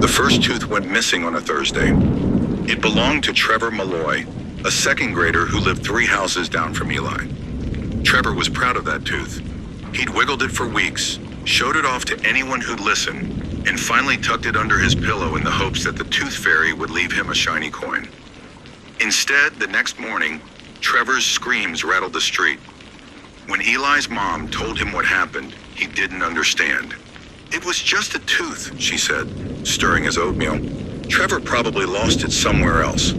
The first tooth went missing on a Thursday. It belonged to Trevor Malloy, a second grader who lived 3 houses down from Eli. Trevor was proud of that tooth. He'd wiggled it for weeks, showed it off to anyone who'd listen, and finally tucked it under his pillow in the hopes that the tooth fairy would leave him a shiny coin. Instead, the next morning, Trevor's screams rattled the street. When Eli's mom told him what happened, he didn't understand. "It was just a tooth," she said, stirring his oatmeal. "Trevor probably lost it somewhere else."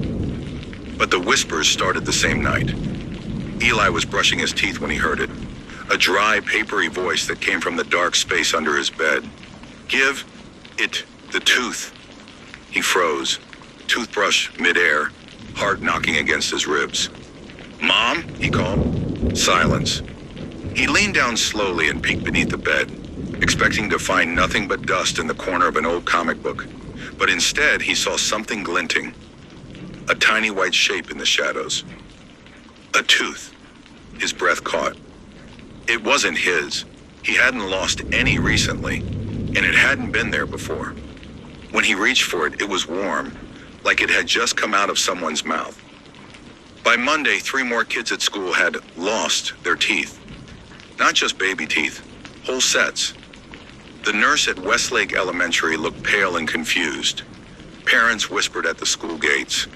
But the whispers started the same night. Eli was brushing his teeth when he heard it. A dry, papery voice that came from the dark space under his bed. "Give it the tooth." He froze, toothbrush midair, heart knocking against his ribs. "Mom?" he called. Silence. He leaned down slowly and peeked beneath the bed, expecting to find nothing but dust in the corner of an old comic book. But instead, he saw something glinting. A tiny white shape in the shadows. A tooth. His breath caught. It wasn't his. He hadn't lost any recently, and it hadn't been there before. When he reached for it, it was warm, like it had just come out of someone's mouth. By Monday, 3 more kids at school had lost their teeth. Not just baby teeth, whole sets. The nurse at Westlake Elementary looked pale and confused. Parents whispered at the school gates.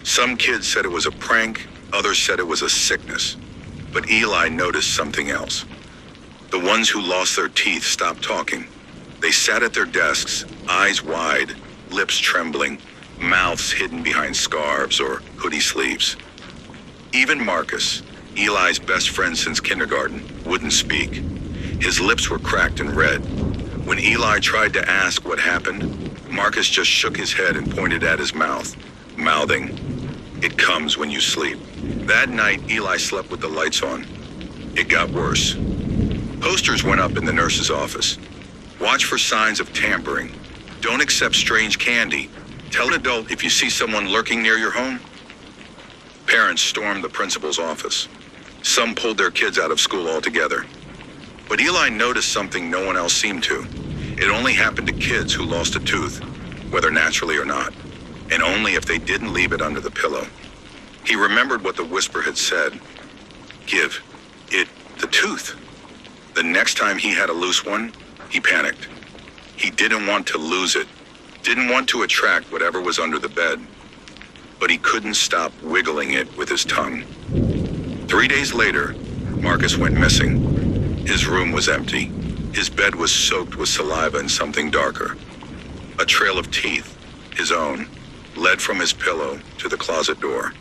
Some kids said it was a prank, others said it was a sickness. But Eli noticed something else. The ones who lost their teeth stopped talking. They sat at their desks, eyes wide, lips trembling, mouths hidden behind scarves or hoodie sleeves. Even Marcus, Eli's best friend since kindergarten, wouldn't speak. His lips were cracked and red. When Eli tried to ask what happened, Marcus just shook his head and pointed at his mouth, mouthing, "It comes when you sleep." That night, Eli slept with the lights on. It got worse. Posters went up in the nurse's office. "Watch for signs of tampering. Don't accept strange candy. Tell an adult if you see someone lurking near your home." Parents stormed the principal's office. Some pulled their kids out of school altogether. But Eli noticed something no one else seemed to. It only happened to kids who lost a tooth, whether naturally or not, and only if they didn't leave it under the pillow. He remembered what the whisper had said. "Give it the tooth." The next time he had a loose one, he panicked. He didn't want to lose it, didn't want to attract whatever was under the bed, but he couldn't stop wiggling it with his tongue. 3 days later, Marcus went missing. His room was empty. His bed was soaked with saliva and something darker. A trail of teeth, his own, led from his pillow to the closet door.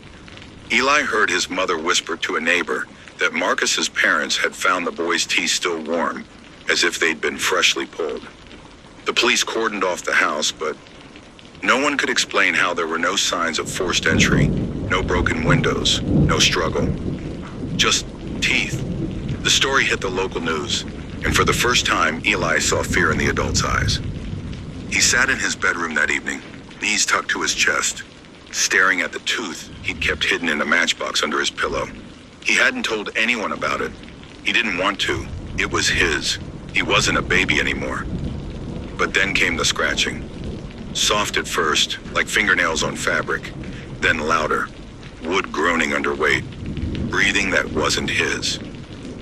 Eli heard his mother whisper to a neighbor that Marcus's parents had found the boy's teeth still warm, as if they'd been freshly pulled. The police cordoned off the house, but no one could explain how there were no signs of forced entry, no broken windows, no struggle. Just teeth. The story hit the local news, and for the first time, Eli saw fear in the adult's eyes. He sat in his bedroom that evening, knees tucked to his chest, staring at the tooth he'd kept hidden in a matchbox under his pillow. He hadn't told anyone about it. He didn't want to. It was his. He wasn't a baby anymore. But then came the scratching. Soft at first, like fingernails on fabric, then louder, wood groaning under weight, breathing that wasn't his.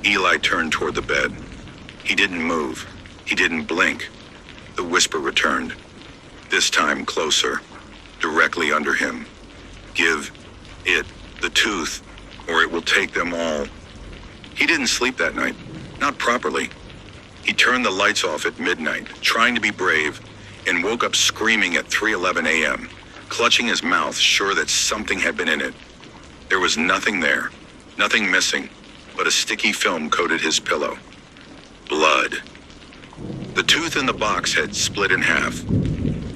Eli turned toward the bed. He didn't move. He didn't blink. The whisper returned. This time closer, directly under him. "Give it the tooth, or it will take them all." He didn't sleep that night, not properly. He turned the lights off at midnight, trying to be brave, and woke up screaming at 3:11 a.m., clutching his mouth, sure that something had been in it. There was nothing there, nothing missing, but a sticky film coated his pillow. Blood. The tooth in the box had split in half.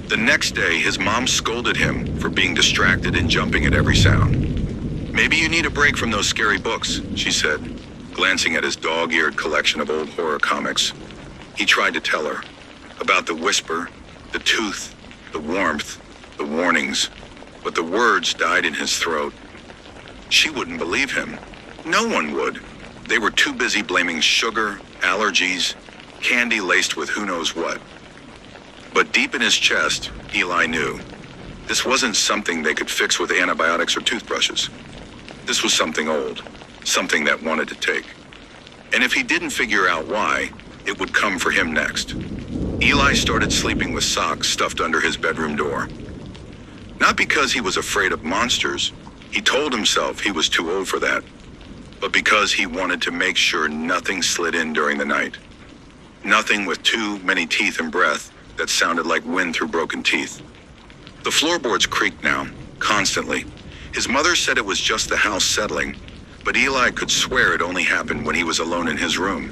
The next day, his mom scolded him for being distracted and jumping at every sound. "Maybe you need a break from those scary books," she said, glancing at his dog-eared collection of old horror comics. He tried to tell her about the whisper, the tooth, the warmth, the warnings, but the words died in his throat. She wouldn't believe him. No one would. They were too busy blaming sugar, allergies, candy laced with who knows what. But deep in his chest, Eli knew this wasn't something they could fix with antibiotics or toothbrushes. This was something old, something that wanted to take. And if he didn't figure out why, it would come for him next. Eli started sleeping with socks stuffed under his bedroom door. Not because he was afraid of monsters, he told himself he was too old for that, but because he wanted to make sure nothing slid in during the night. Nothing with too many teeth and breath that sounded like wind through broken teeth. The floorboards creaked now, constantly. His mother said it was just the house settling, but Eli could swear it only happened when he was alone in his room,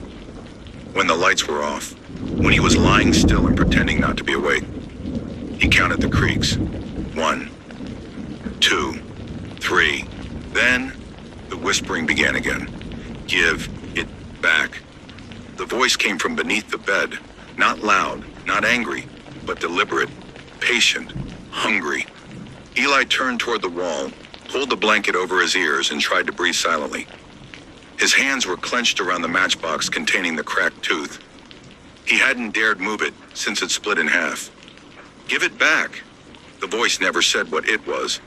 when the lights were off, when he was lying still and pretending not to be awake. He counted the creaks. 1, 2, 3. Then the whispering began again. Give it back. The voice came from beneath the bed, not loud, not angry, but deliberate, patient, hungry. Eli turned toward the wall, pulled the blanket over his ears, and tried to breathe silently. His hands were clenched around the matchbox containing the cracked tooth. He hadn't dared move it since it split in half. Give it back. The voice never said what it was,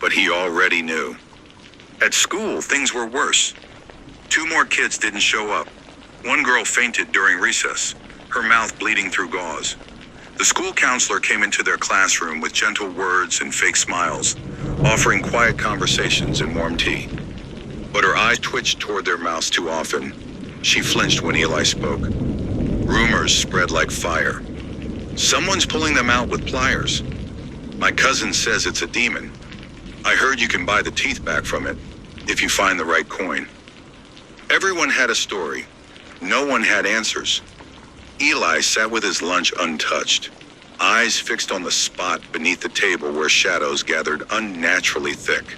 but he already knew. At school, things were worse. 2 more kids didn't show up. 1 girl fainted during recess, her mouth bleeding through gauze. The school counselor came into their classroom with gentle words and fake smiles, offering quiet conversations and warm tea. But her eyes twitched toward their mouths too often. She flinched when Eli spoke. Rumors spread like fire. Someone's pulling them out with pliers. My cousin says it's a demon. I heard you can buy the teeth back from it if you find the right coin. Everyone had a story. No one had answers. Eli sat with his lunch untouched, eyes fixed on the spot beneath the table where shadows gathered unnaturally thick.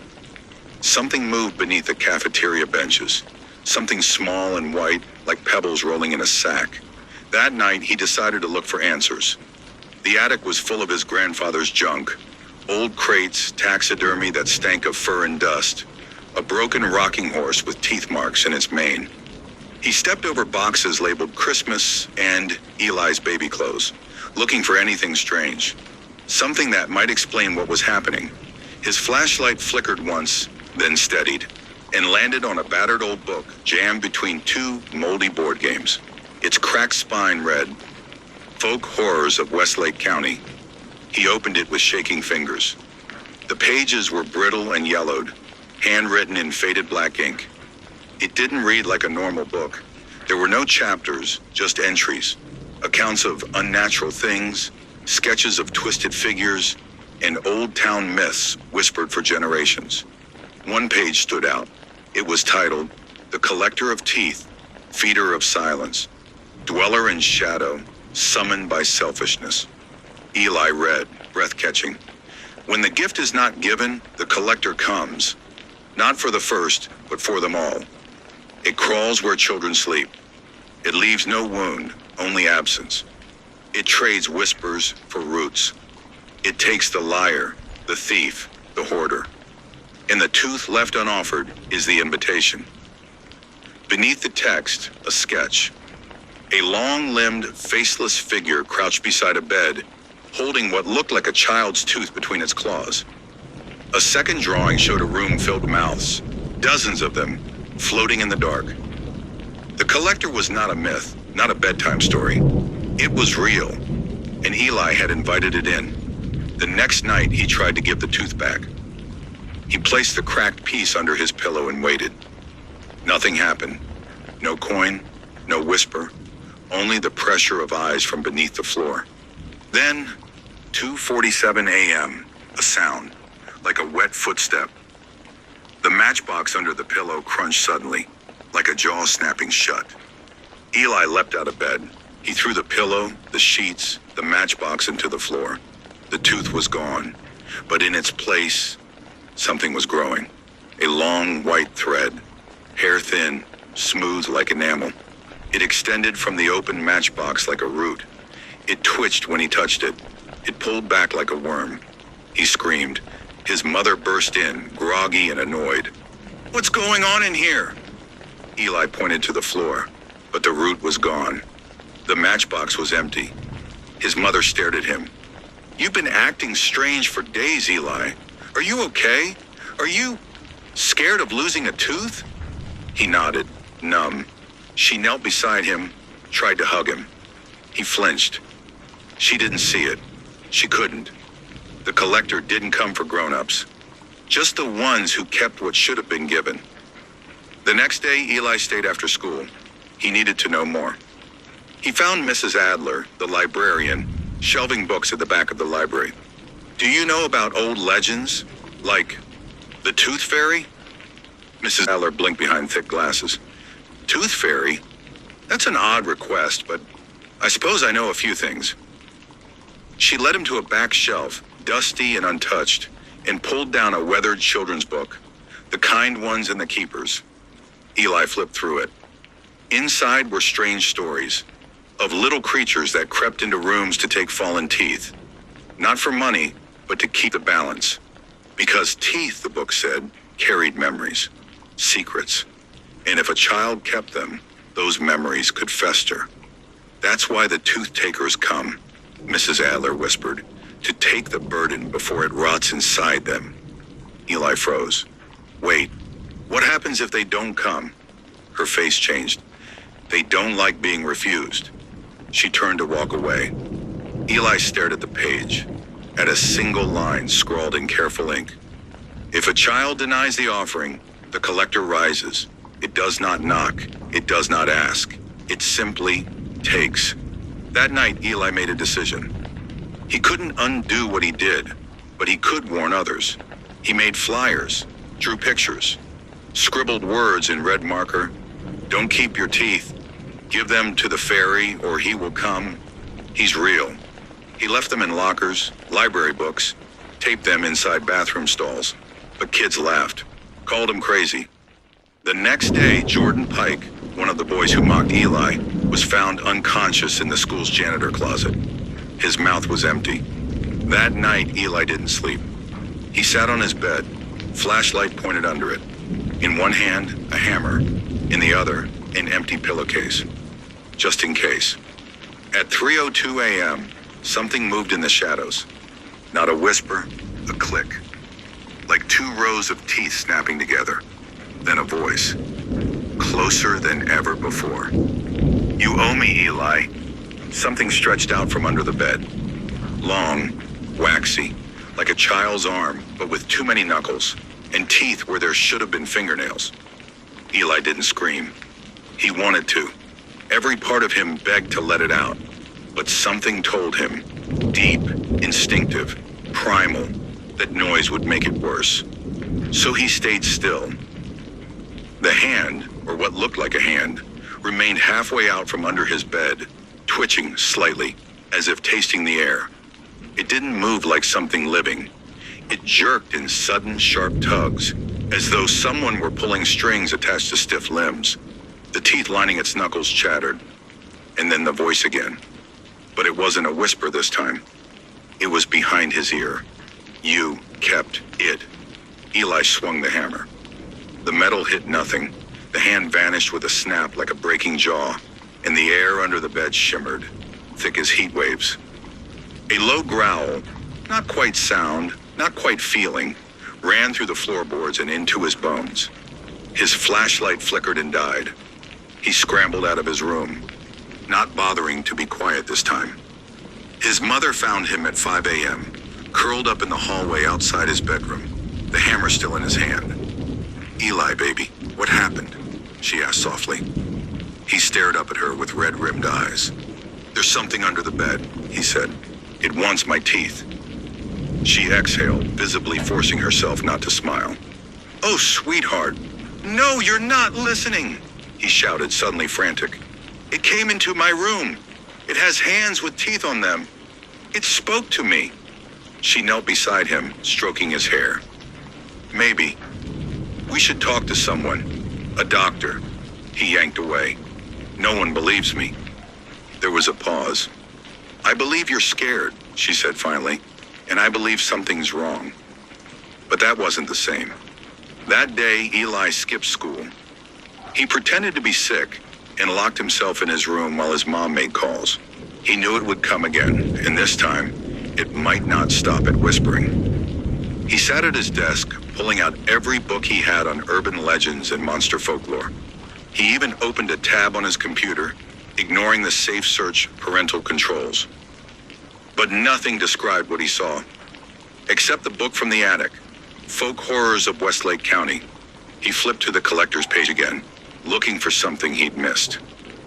Something moved beneath the cafeteria benches, something small and white like pebbles rolling in a sack. That night, he decided to look for answers. The attic was full of his grandfather's junk, old crates, taxidermy that stank of fur and dust, a broken rocking horse with teeth marks in its mane. He stepped over boxes labeled Christmas and Eli's baby clothes, looking for anything strange, something that might explain what was happening. His flashlight flickered once, then steadied, and landed on a battered old book jammed between 2 moldy board games. Its cracked spine read, Folk Horrors of Westlake County. He opened it with shaking fingers. The pages were brittle and yellowed, handwritten in faded black ink. It didn't read like a normal book. There were no chapters, just entries, accounts of unnatural things, sketches of twisted figures, and old town myths whispered for generations. One page stood out. It was titled, The Collector of Teeth, Feeder of Silence, Dweller in Shadow, Summoned by Selfishness. Eli read, breath-catching. When the gift is not given, the collector comes. Not for the first, but for them all. It crawls where children sleep. It leaves no wound, only absence. It trades whispers for roots. It takes the liar, the thief, the hoarder. And the tooth left unoffered is the invitation. Beneath the text, a sketch. A long-limbed, faceless figure crouched beside a bed, holding what looked like a child's tooth between its claws. A second drawing showed a room filled with mouths, dozens of them, floating in the dark. The collector was not a myth, not a bedtime story. It was real, and Eli had invited it in. The next night, he tried to give the tooth back. He placed the cracked piece under his pillow and waited. Nothing happened. No coin, no whisper, only the pressure of eyes from beneath the floor. Then, 2:47 a.m., a sound, like a wet footstep. The matchbox under the pillow crunched suddenly, like a jaw snapping shut. Eli leapt out of bed. He threw the pillow, the sheets, the matchbox into the floor. The tooth was gone, but in its place, something was growing. A long white thread, hair thin, smooth like enamel. It extended from the open matchbox like a root. It twitched when he touched it. It pulled back like a worm. He screamed. His mother burst in, groggy and annoyed. "What's going on in here?" Eli pointed to the floor, but the root was gone. The matchbox was empty. His mother stared at him. "You've been acting strange for days, Eli. Are you okay? Are you scared of losing a tooth?" He nodded, numb. She knelt beside him, tried to hug him. He flinched. She didn't see it. She couldn't. The collector didn't come for grown-ups. Just the ones who kept what should have been given. The next day, Eli stayed after school. He needed to know more. He found Mrs. Adler, the librarian, shelving books at the back of the library. "Do you know about old legends? Like the Tooth Fairy?" Mrs. Adler blinked behind thick glasses. "Tooth Fairy? That's an odd request, but I suppose I know a few things." She led him to a back shelf, dusty and untouched, and pulled down a weathered children's book, The Kind Ones and the Keepers. Eli flipped through it. Inside were strange stories of little creatures that crept into rooms to take fallen teeth. Not for money, but to keep the balance. Because teeth, the book said, carried memories, secrets. And if a child kept them, those memories could fester. "That's why the tooth takers come," Mrs. Adler whispered, "to take the burden before it rots inside them." Eli froze. "Wait, what happens if they don't come?" Her face changed. "They don't like being refused." She turned to walk away. Eli stared at the page, at a single line scrawled in careful ink. "If a child denies the offering, the collector rises. It does not knock. It does not ask. It simply takes." That night, Eli made a decision. He couldn't undo what he did, but he could warn others. He made flyers, drew pictures, scribbled words in red marker. "Don't keep your teeth. Give them to the fairy or he will come. He's real." He left them in lockers, library books, taped them inside bathroom stalls. But kids laughed, called him crazy. The next day, Jordan Pike, one of the boys who mocked Eli, was found unconscious in the school's janitor closet. His mouth was empty. That night, Eli didn't sleep. He sat on his bed, flashlight pointed under it. In one hand, a hammer. In the other, an empty pillowcase. Just in case. At 3:02 a.m., something moved in the shadows. Not a whisper, a click. Like two rows of teeth snapping together. Then a voice. Closer than ever before. "You owe me, Eli." Something stretched out from under the bed. Long, waxy, like a child's arm, but with too many knuckles, and teeth where there should have been fingernails. Eli didn't scream. He wanted to. Every part of him begged to let it out. But something told him, deep, instinctive, primal, that noise would make it worse. So he stayed still. The hand, or what looked like a hand, remained halfway out from under his bed, twitching slightly, as if tasting the air. It didn't move like something living. It jerked in sudden, sharp tugs, as though someone were pulling strings attached to stiff limbs. The teeth lining its knuckles chattered. And then the voice again. But it wasn't a whisper this time. It was behind his ear. "You kept it." Eli swung the hammer. The metal hit nothing. The hand vanished with a snap like a breaking jaw, and the air under the bed shimmered, thick as heat waves. A low growl, not quite sound, not quite feeling, ran through the floorboards and into his bones. His flashlight flickered and died. He scrambled out of his room, not bothering to be quiet this time. His mother found him at 5 a.m., curled up in the hallway outside his bedroom, the hammer still in his hand. "Eli, baby, what happened?" she asked softly. He stared up at her with red-rimmed eyes. "There's something under the bed," he said. "It wants my teeth." She exhaled, visibly forcing herself not to smile. "Oh, sweetheart. No, you're not listening," he shouted, suddenly frantic. "It came into my room. It has hands with teeth on them. It spoke to me." She knelt beside him, stroking his hair. "Maybe. We should talk to someone. A doctor." He yanked away. "No one believes me." There was a pause. "I believe you're scared," she said finally, "and I believe something's wrong." But that wasn't the same. That day, Eli skipped school. He pretended to be sick and locked himself in his room while his mom made calls. He knew it would come again, and this time, it might not stop at whispering. He sat at his desk, pulling out every book he had on urban legends and monster folklore. He even opened a tab on his computer, ignoring the safe search parental controls. But nothing described what he saw, except the book from the attic, Folk Horrors of Westlake County. He flipped to the collector's page again, looking for something he'd missed.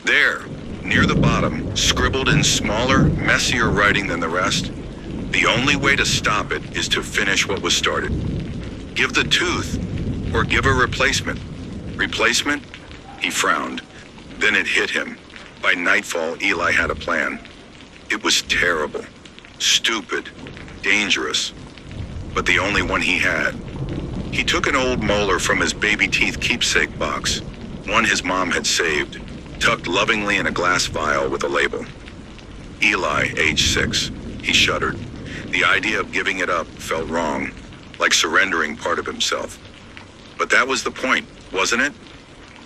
There, near the bottom, scribbled in smaller, messier writing than the rest, the only way to stop it is to finish what was started. Give the tooth, or give a replacement. Replacement? He frowned. Then it hit him. By nightfall, Eli had a plan. It was terrible, stupid, dangerous, but the only one he had. He took an old molar from his baby teeth keepsake box, one his mom had saved, tucked lovingly in a glass vial with a label. Eli, age 6. He shuddered. The idea of giving it up felt wrong, like surrendering part of himself. But that was the point, wasn't it?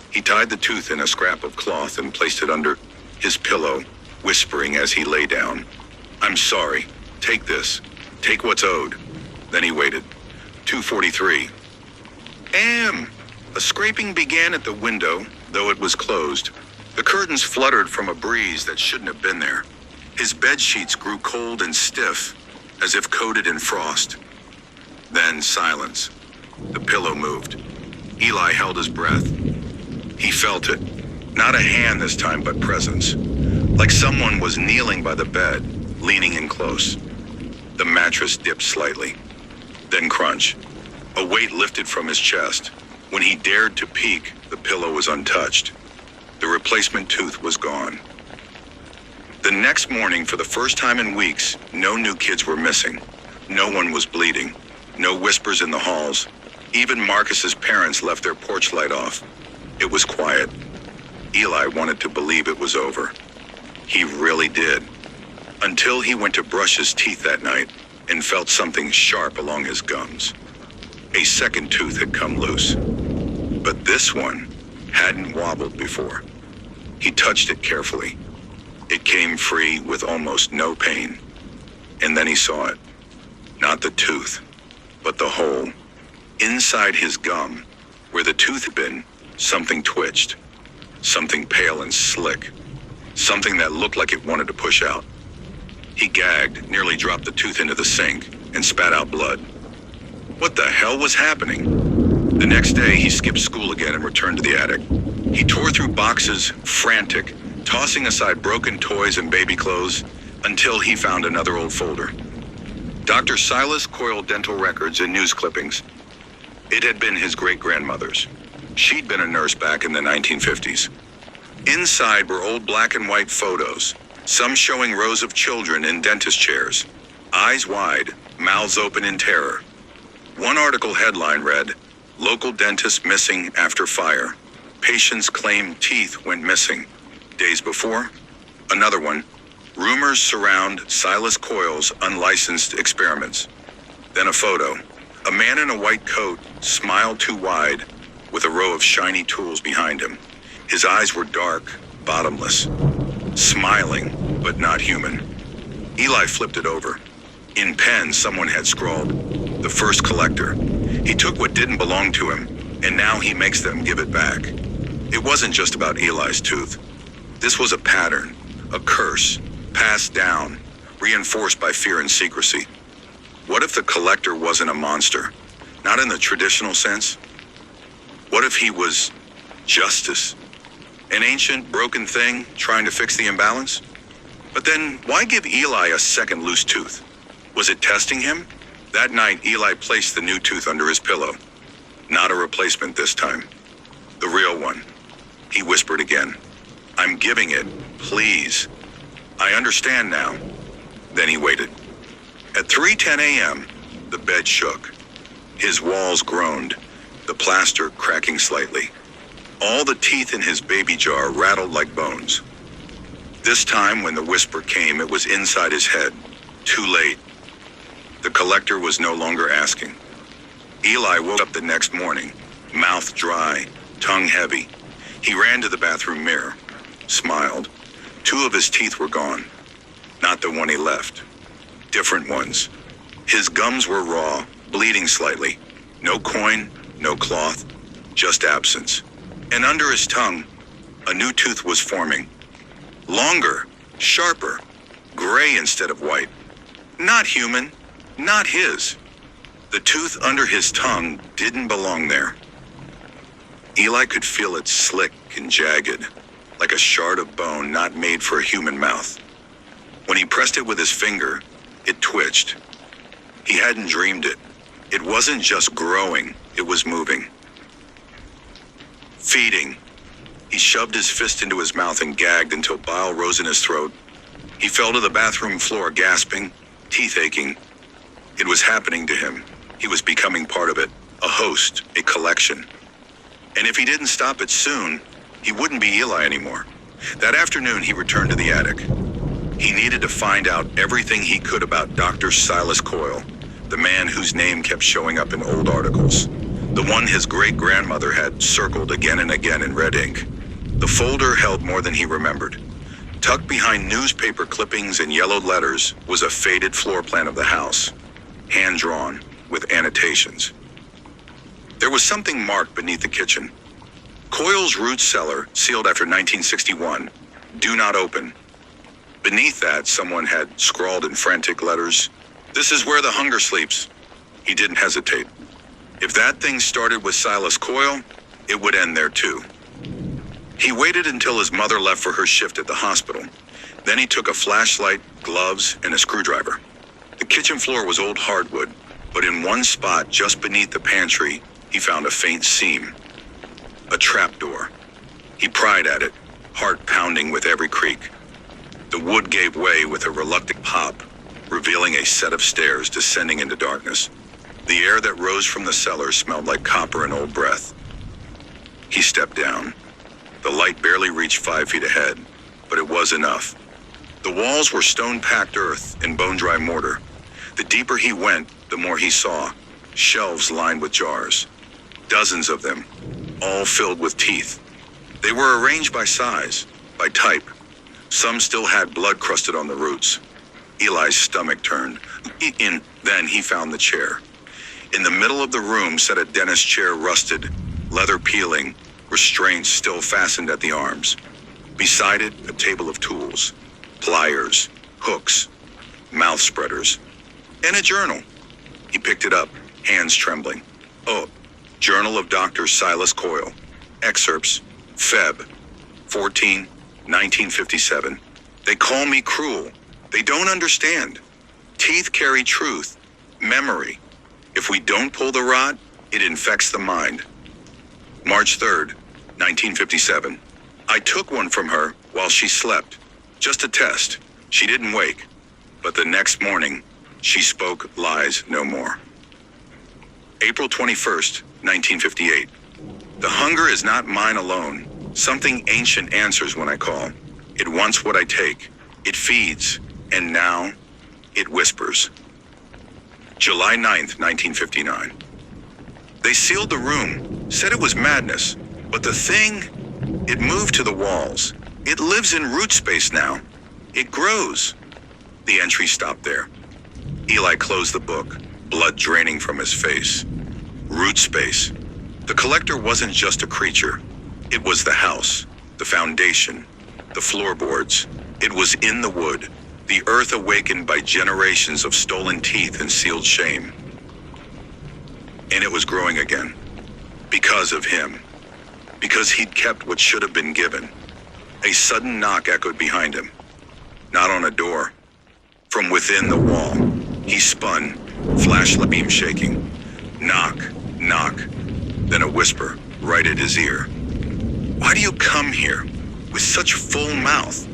He tied the tooth in a scrap of cloth and placed it under his pillow, whispering as he lay down. "I'm sorry. Take this. Take what's owed." Then he waited. 2:43. A scraping began at the window, though it was closed. The curtains fluttered from a breeze that shouldn't have been there. His bed sheets grew cold and stiff, as if coated in frost. Then silence. The pillow moved. Eli held his breath. He felt it. Not a hand this time, but presence. Like someone was kneeling by the bed, leaning in close. The mattress dipped slightly. Then crunch. A weight lifted from his chest. When he dared to peek, the pillow was untouched. The replacement tooth was gone. The next morning, for the first time in weeks, no new kids were missing. No one was bleeding. No whispers in the halls. Even Marcus's parents left their porch light off. It was quiet. Eli wanted to believe it was over. He really did. Until he went to brush his teeth that night and felt something sharp along his gums. A second tooth had come loose. But this one hadn't wobbled before. He touched it carefully. It came free with almost no pain. And then he saw it. Not the tooth, but the hole. Inside his gum, where the tooth had been, something twitched. Something pale and slick. Something that looked like it wanted to push out. He gagged, nearly dropped the tooth into the sink, and spat out blood. What the hell was happening? The next day, he skipped school again and returned to the attic. He tore through boxes, frantic, tossing aside broken toys and baby clothes, until he found another old folder. Dr. Silas Coyle dental records and news clippings. It had been his great-grandmother's. She'd been a nurse back in the 1950s. Inside were old black and white photos, some showing rows of children in dentist chairs, eyes wide, mouths open in terror. One article headline read, "Local dentist missing after fire. Patients claim teeth went missing." Days before, another one, "Rumors surround Silas Coyle's unlicensed experiments." Then a photo. A man in a white coat, smile too wide, with a row of shiny tools behind him. His eyes were dark, bottomless, smiling, but not human. Eli flipped it over. In pen, someone had scrawled, "The first collector. He took what didn't belong to him, and now he makes them give it back." It wasn't just about Eli's tooth. This was a pattern, a curse, passed down, reinforced by fear and secrecy. What if the collector wasn't a monster? Not in the traditional sense. What if he was justice? An ancient, broken thing trying to fix the imbalance? But then, why give Eli a second loose tooth? Was it testing him? That night, Eli placed the new tooth under his pillow. Not a replacement this time. The real one. He whispered again. "I'm giving it, please. I understand now." Then he waited. At 3:10 a.m., the bed shook. His walls groaned, the plaster cracking slightly. All the teeth in his baby jar rattled like bones. This time, when the whisper came, it was inside his head. Too late. The collector was no longer asking. Eli woke up the next morning, mouth dry, tongue heavy. He ran to the bathroom mirror, smiled. 2 of his teeth were gone. Not the one he left. Different ones. His gums were raw, bleeding slightly. No coin, no cloth, just absence. And under his tongue, a new tooth was forming. Longer, sharper, gray instead of white. Not human, not his. The tooth under his tongue didn't belong there. Eli could feel it slick and jagged, like a shard of bone not made for a human mouth. When he pressed it with his finger, it twitched. He hadn't dreamed it. It wasn't just growing, it was moving. Feeding. He shoved his fist into his mouth and gagged until bile rose in his throat. He fell to the bathroom floor, gasping, teeth aching. It was happening to him. He was becoming part of it, a host, a collection. And if he didn't stop it soon, he wouldn't be Eli anymore. That afternoon, he returned to the attic. He needed to find out everything he could about Dr. Silas Coyle, the man whose name kept showing up in old articles. The one his great-grandmother had circled again and again in red ink. The folder held more than he remembered. Tucked behind newspaper clippings and yellowed letters was a faded floor plan of the house, hand-drawn with annotations. There was something marked beneath the kitchen. Coyle's root cellar, sealed after 1961. Do not open. Beneath that, someone had scrawled in frantic letters, "This is where the hunger sleeps." He didn't hesitate. If that thing started with Silas Coyle, it would end there too. He waited until his mother left for her shift at the hospital. Then he took a flashlight, gloves, and a screwdriver. The kitchen floor was old hardwood, but in one spot just beneath the pantry, he found a faint seam. A trapdoor. He pried at it, heart pounding with every creak. The wood gave way with a reluctant pop, revealing a set of stairs descending into darkness. The air that rose from the cellar smelled like copper and old breath. He stepped down. The light barely reached 5 feet ahead, but it was enough. The walls were stone-packed earth and bone-dry mortar. The deeper he went, the more he saw. Shelves lined with jars. Dozens of them, all filled with teeth. They were arranged by size, by type. Some still had blood crusted on the roots. Eli's stomach turned. Then he found the chair. In the middle of the room sat a dentist chair, rusted, leather peeling, restraints still fastened at the arms. Beside it, a table of tools, pliers, hooks, mouth spreaders, and a journal. He picked it up, hands trembling. Oh, Journal of Dr. Silas Coyle. Excerpts, Feb. 14, 1957. They call me cruel. They don't understand. Teeth carry truth, memory. If we don't pull the rod, it infects the mind. March 3rd, 1957. I took one from her while she slept. Just a test. She didn't wake. But the next morning, she spoke lies no more. April 21st, 1958. The hunger is not mine alone. Something ancient answers when I call. It wants what I take. It feeds. And now, it whispers. July 9th, 1959. They sealed the room, said it was madness. But the thing, it moved to the walls. It lives in root space now. It grows. The entry stopped there. Eli closed the book, blood draining from his face. Root space. The collector wasn't just a creature. It was the house, the foundation, the floorboards. It was in the wood, the earth awakened by generations of stolen teeth and sealed shame. And it was growing again. Because of him. Because he'd kept what should have been given. A sudden knock echoed behind him. Not on a door. From within the wall, he spun, flashlight beam shaking. Knock, knock. Then a whisper, right at his ear. Why do you come here with such full mouth?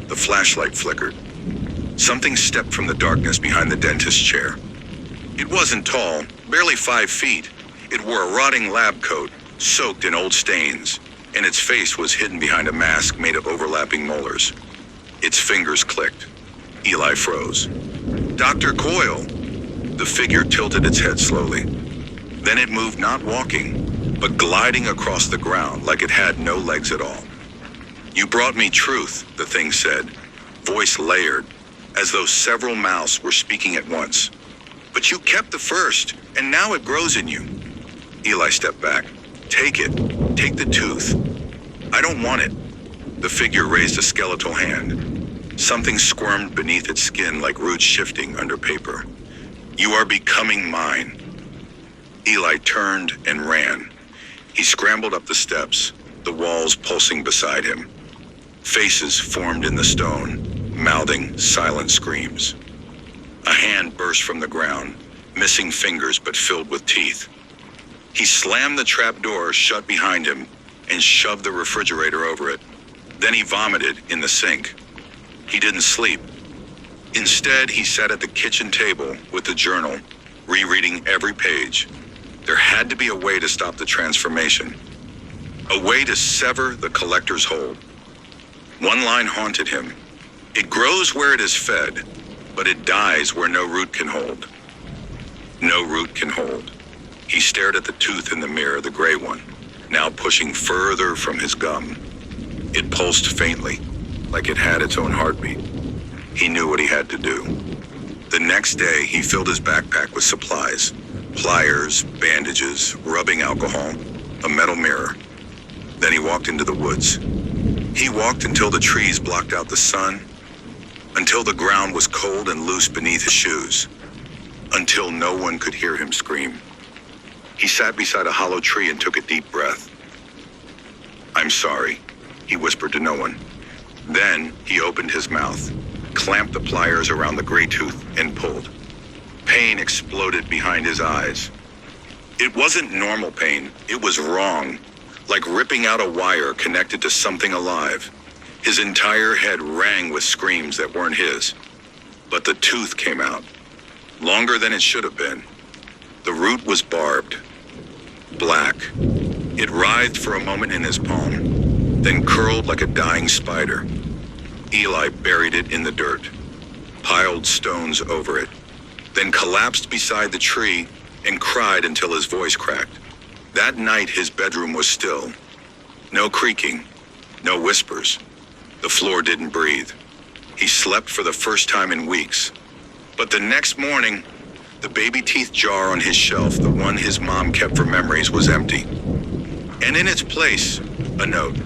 The flashlight flickered. Something stepped from the darkness behind the dentist's chair. It wasn't tall, barely 5 feet. It wore a rotting lab coat, soaked in old stains, and its face was hidden behind a mask made of overlapping molars. Its fingers clicked. Eli froze. Dr. Coyle. The figure tilted its head slowly. Then it moved, not walking, but gliding across the ground like it had no legs at all. You brought me truth, the thing said, voice layered, as though several mouths were speaking at once. But you kept the first, and now it grows in you. Eli stepped back. Take it. Take the tooth. I don't want it. The figure raised a skeletal hand. Something squirmed beneath its skin like roots shifting under paper. You are becoming mine. Eli turned and ran. He scrambled up the steps, the walls pulsing beside him. Faces formed in the stone, mouthing silent screams. A hand burst from the ground, missing fingers but filled with teeth. He slammed the trap door shut behind him and shoved the refrigerator over it. Then he vomited in the sink. He didn't sleep. Instead, he sat at the kitchen table with the journal, rereading every page. There had to be a way to stop the transformation. A way to sever the collector's hold. One line haunted him. It grows where it is fed, but it dies where no root can hold. No root can hold. He stared at the tooth in the mirror, the gray one, now pushing further from his gum. It pulsed faintly, like it had its own heartbeat. He knew what he had to do. The next day, he filled his backpack with supplies. Pliers, bandages, rubbing alcohol, a metal mirror. Then he walked into the woods. He walked until the trees blocked out the sun, until the ground was cold and loose beneath his shoes, until no one could hear him scream. He sat beside a hollow tree and took a deep breath. I'm sorry, he whispered to no one. Then he opened his mouth, clamped the pliers around the gray tooth, and pulled. Pain exploded behind his eyes. It wasn't normal pain, it was wrong, like ripping out a wire connected to something alive. His entire head rang with screams that weren't his. But the tooth came out, longer than it should have been. The root was barbed, black. It writhed for a moment in his palm, then curled like a dying spider. Eli buried it in the dirt, piled stones over it, then collapsed beside the tree and cried until his voice cracked. That night, his bedroom was still. No creaking, no whispers. The floor didn't breathe. He slept for the first time in weeks. But the next morning, the baby teeth jar on his shelf, the one his mom kept for memories, was empty. And in its place, a note,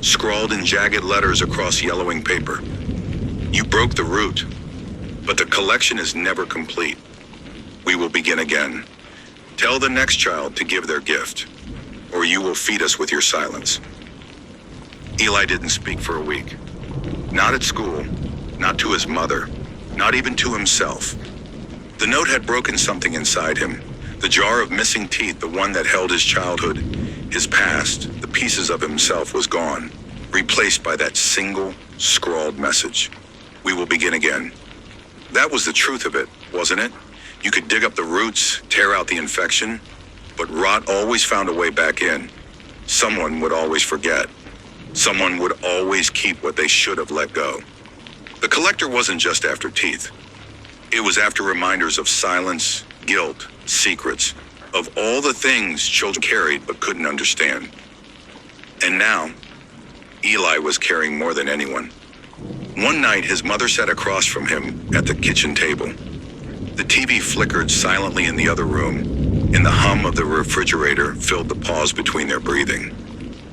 scrawled in jagged letters across yellowing paper. You broke the root, but the collection is never complete. We will begin again. Tell the next child to give their gift, or you will feed us with your silence. Eli didn't speak for a week. Not at school, not to his mother, not even to himself. The note had broken something inside him. The jar of missing teeth, the one that held his childhood, his past, the pieces of himself was gone, replaced by that single, scrawled message. We will begin again. That was the truth of it, wasn't it? You could dig up the roots, tear out the infection, but rot always found a way back in. Someone would always forget. Someone would always keep what they should have let go. The collector wasn't just after teeth. It was after reminders of silence, guilt, secrets, of all the things children carried but couldn't understand. And now, Eli was carrying more than anyone. One night, his mother sat across from him at the kitchen table. The TV flickered silently in the other room, and the hum of the refrigerator filled the pause between their breathing.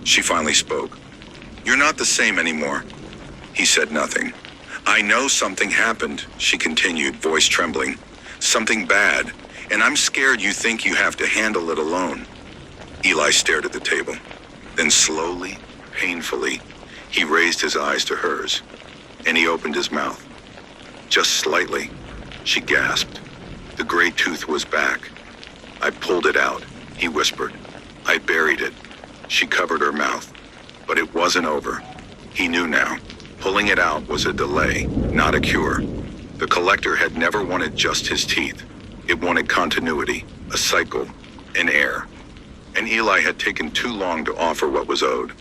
She finally spoke. You're not the same anymore. He said nothing. I know something happened, she continued, voice trembling. Something bad, and I'm scared you think you have to handle it alone. Eli stared at the table. Then slowly, painfully, he raised his eyes to hers, and he opened his mouth. Just slightly. She gasped. The gray tooth was back. I pulled it out, he whispered. I buried it. She covered her mouth. But it wasn't over. He knew now. Pulling it out was a delay, not a cure. The collector had never wanted just his teeth. It wanted continuity, a cycle, an heir. And Eli had taken too long to offer what was owed.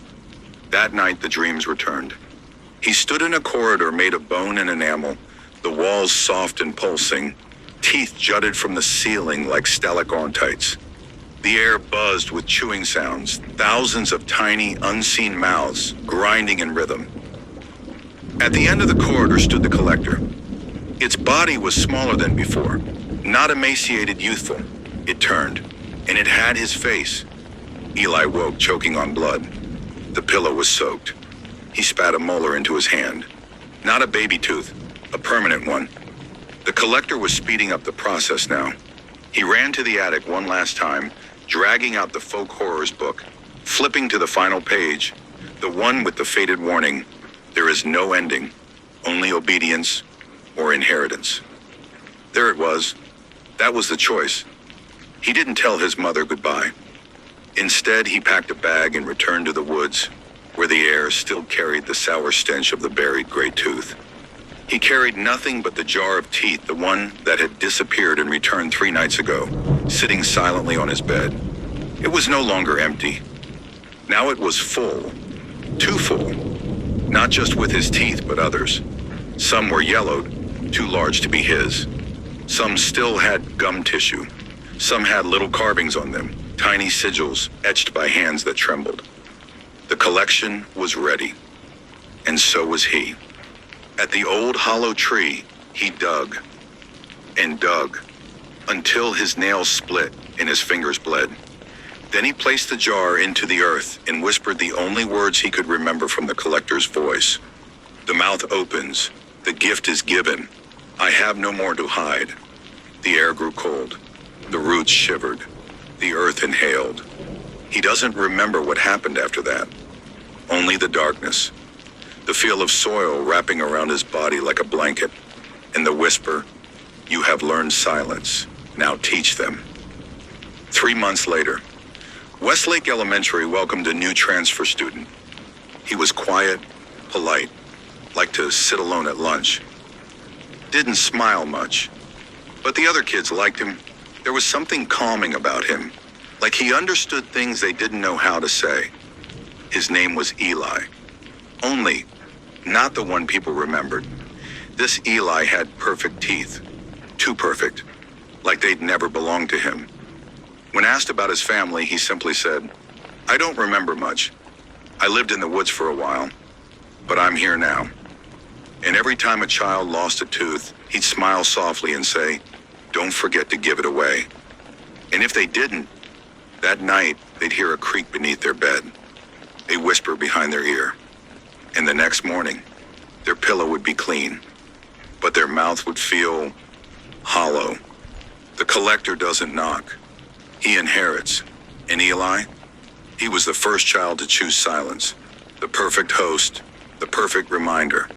That night, the dreams returned. He stood in a corridor made of bone and enamel, the walls soft and pulsing. Teeth jutted from the ceiling like stalagmites. The air buzzed with chewing sounds, thousands of tiny, unseen mouths grinding in rhythm. At the end of the corridor stood the collector. Its body was smaller than before, not emaciated, youthful. It turned, and it had his face. Eli woke, choking on blood. The pillow was soaked. He spat a molar into his hand. Not a baby tooth, a permanent one. The collector was speeding up the process now. He ran to the attic one last time, dragging out the folk horrors book, flipping to the final page, the one with the faded warning, "There is no ending, only obedience or inheritance." There it was. That was the choice. He didn't tell his mother goodbye. Instead, he packed a bag and returned to the woods, where the air still carried the sour stench of the buried gray tooth. He carried nothing but the jar of teeth, the one that had disappeared and returned 3 nights ago, sitting silently on his bed. It was no longer empty. Now it was full. Too full. Not just with his teeth, but others. Some were yellowed, too large to be his. Some still had gum tissue. Some had little carvings on them, tiny sigils etched by hands that trembled. The collection was ready, and so was he. At the old hollow tree, he dug and dug until his nails split and his fingers bled. Then he placed the jar into the earth and whispered the only words he could remember from the collector's voice. "The mouth opens, the gift is given. I have no more to hide." The air grew cold. The roots shivered. The earth inhaled. He doesn't remember what happened after that. Only the darkness. The feel of soil wrapping around his body like a blanket. And the whisper, "You have learned silence. Now teach them." 3 months later, Westlake Elementary welcomed a new transfer student. He was quiet, polite, liked to sit alone at lunch. Didn't smile much. But the other kids liked him. There was something calming about him, like he understood things they didn't know how to say. His name was Eli. Only, not the one people remembered. This Eli had perfect teeth. Too perfect. Like they'd never belonged to him. When asked about his family, he simply said, "I don't remember much. I lived in the woods for a while, but I'm here now." And every time a child lost a tooth, he'd smile softly and say, "Don't forget to give it away." And if they didn't, that night they'd hear a creak beneath their bed, a whisper behind their ear. And the next morning, their pillow would be clean, but their mouth would feel hollow. The collector doesn't knock. He inherits. And Eli? He was the first child to choose silence, the perfect host, the perfect reminder.